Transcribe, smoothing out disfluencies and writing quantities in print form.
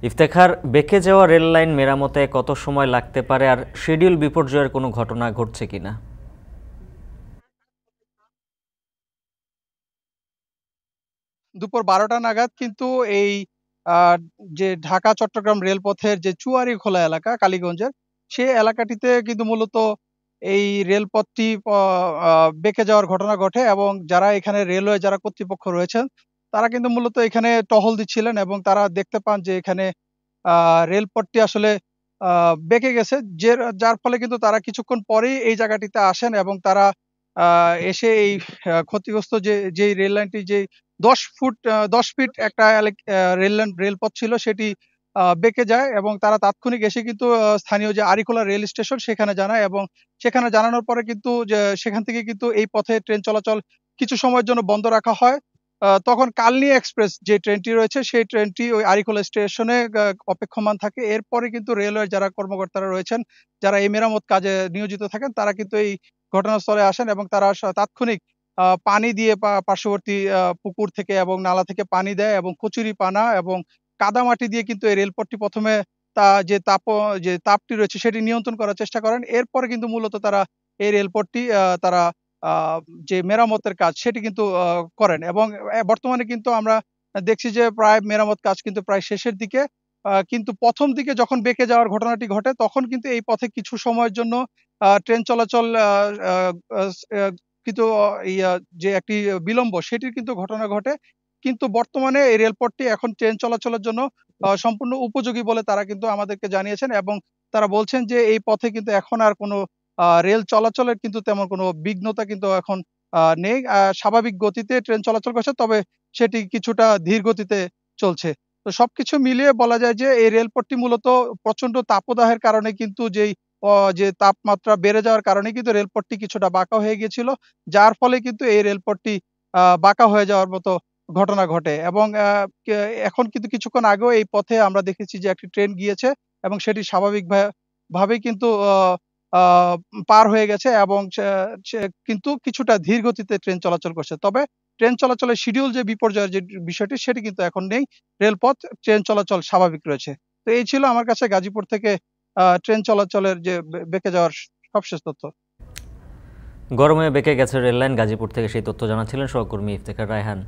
ইফতেখার, বেঁকে যাওয়া rail line মেরামতে কত সময় লাগতে পারে আর শিডিউল বিপর্যয়ের কোনো ঘটনা ঘটছে কিনা? দুপুর ১২টা নাগাদ কিন্তু এই আহ, যে ঢাকা চট্টগ্রাম রেলপথের যে চুয়াড়ীখোলা এলাকা কালীগঞ্জের, সেই এলাকাটিতে কিন্তু মূলত এই রেলপথটি বেঁকে যাওয়ার ঘটনা ঘটে এবং যারা এখানে রেলওয়ে যারা কর্তৃপক্ষ রয়েছেন তারা কিন্তু মূলত এখানে টহল দিচ্ছিলেন এবং তারা দেখতে পান যে এখানে রেলপথটি আসলে বেঁকে গেছে, যার ফলে কিন্তু তারা কিছুক্ষণ পরেই এই জায়গাটিতে আসেন এবং তারা এসে এই ক্ষতিগ্রস্ত যেই রেল লাইনটি, যে ১০ ফুট ১০ ফিট একটা রেলপথ ছিল, সেটি বেঁকে যায় এবং তারা তাৎক্ষণিক এসে কিন্তু স্থানীয় যে আরিখোলা রেল স্টেশন সেখানে জানায় এবং সেখানে জানানোর পরে কিন্তু যে সেখান থেকে কিন্তু এই পথে ট্রেন চলাচল কিছু সময়ের জন্য বন্ধ রাখা হয়। তখন কালনী এক্সপ্রেস যে ট্রেনটি রয়েছে সেই ট্রেনটি ওই আরিখোলা স্টেশনে অপেক্ষমান থাকে। এরপরে কিন্তু রেলওয়ের যারা কর্মকর্তারা রয়েছেন, যারা এই মেরামত কাজে নিয়োজিত থাকেন, তারা কিন্তু এই ঘটনাস্থলে আসেন এবং তারা তাৎক্ষণিক পানি দিয়ে পার্শ্ববর্তী পুকুর থেকে এবং নালা থেকে পানি দেয় এবং কচুরিপানা এবং কাদামাটি দিয়ে কিন্তু এই রেলপথটি ১ম এ যে তাপটি রয়েছে সেটি নিয়ন্ত্রণ করার চেষ্টা করেন। এরপরে কিন্তু মূলত তারা এই রেলপথটি তারা আ যে মেরামতের কাজ সেটি কিন্তু করেন এবং বর্তমানে কিন্তু আমরা দেখছি যে প্রায় মেরামত কাজ কিন্তু প্রায় শেষের দিকে। কিন্তু ১ম দিকে যখন বেঁকে যাওয়ার ঘটনাটি ঘটে তখন কিন্তু এই পথে কিছু সময়ের জন্য ট্রেন চলাচল আ আ আস আ কিন্তু যে একটি বিলম্ব সেটির কিন্তু ঘটনা ঘটে। কিন্তু বর্তমানে এই রেলপথটি এখন ট্রেন চলাচলের জন্য সম্পূর্ণ উপযোগী বলে তারা কিন্তু আমাদেরকে জানিয়েছেন এবং তারা বলছেন যে এই পথে কিন্তু এখন আর কোনো রেল চলাচলের কিন্তু তেমন কোনো বিঘ্নতা কিন্তু এখন নেই। স্বাভাবিক গতিতে ট্রেন চলাচল করছে, তবে সেটি কিছুটা ধীর গতিতে চলছে। তো সবকিছু মিলিয়ে বলা যায় যে এই রেলপথটি মূলত প্রচন্ড তাপদাহের কারণে কিন্তু যে তাপমাত্রা বেড়ে যাওয়ার কারণে কিন্তু রেলপথটি কিছুটা বাঁকা হয়ে গিয়েছিল। যার ফলে কিন্তু এই রেলপথটি বাঁকা হয়ে যাওয়ার মতো ঘটনা ঘটে এবং কে এখন কিন্তু কিছুক্ষণ আগেও এই পথে আমরা দেখেছি যে একটি ট্রেন গিয়েছে এবং সেটি স্বাভাবিক ভাবেই কিন্তু আ পার হয়ে গেছে এবং সে সে কিন্তু কিছুটা ধীর গতিতে ট্রেন চলাচল করছে। তবে ট্রেন চলাচলের শিডিউল যে বিপর্যয়ের যে বিষয়টি সেটি কিন্তু এখন নেই। রেলপথ, ট্রেন চলাচল স্বাভাবিক রয়েছে। তো এই ছিল আমার কাছে গাজীপুর থেকে ট্রেন চলাচলের যে বেঁকে যাওয়ার সবশেষ তথ্য। গরমে বেঁকে গেছে রেললাইন, গাজীপুর থেকে সেই তথ্য জানাচ্ছিলেন সহকর্মী ইফতেখার রায়হান।